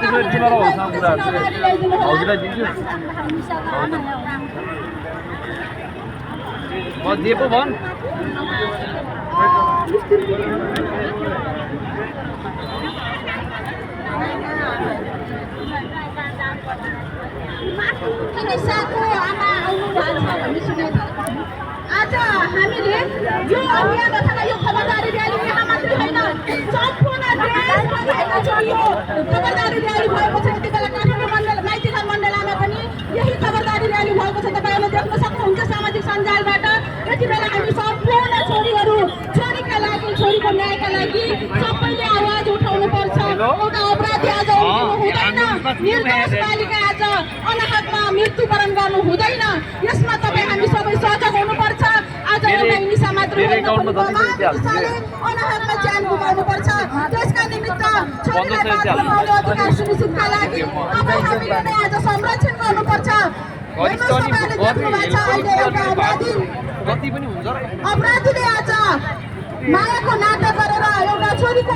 त्यसो तिमीलाई होसँग कुराहरू हजुरलाई दिन्छु म जे पो भन् निसाको आमा आउनु भएको छ भन्ने सुनेको आज हामीले यो अभियान अथवा यो खबरदारी र्याली यहाँ मात्रै होइन सम्पूर्ण देशभरि यो खबरदारी र्याली भएको छ। यति बेला काठमाडौँ मण्डल माइतीघर मण्डलामा पनि यही खबरदारी र्याली भएको छ। तपाईँहरूले देख्न सक्नुहुन्छ सामाजिक सञ्जालबाट। यति बेला हामी सम्पूर्ण छोरीहरू छोरीका लागि छोरीको न्यायका लागि सबैले आवाज उठाउनु पर्छ। एउटा अपराधी आज हुँदैन, निर्दोष बालिका आज अनाहकमा मृत्युवरण गर्नु हुँदैन। यसमा तपाईँ हामी सबै सजग हुनुपर्छ। आज एउटा निशा मात्र अनाहकमा ज्यान गुमाउनु पर्छ। त्यसका निमित्त छोरीलाई पाउने अधिकार सुनिश्चितका लागि तपाईँ हामीले नै आज संरक्षण गर्नुपर्छ। अपराधीले आज मायाको नाटक गरेर एउटा छोरीको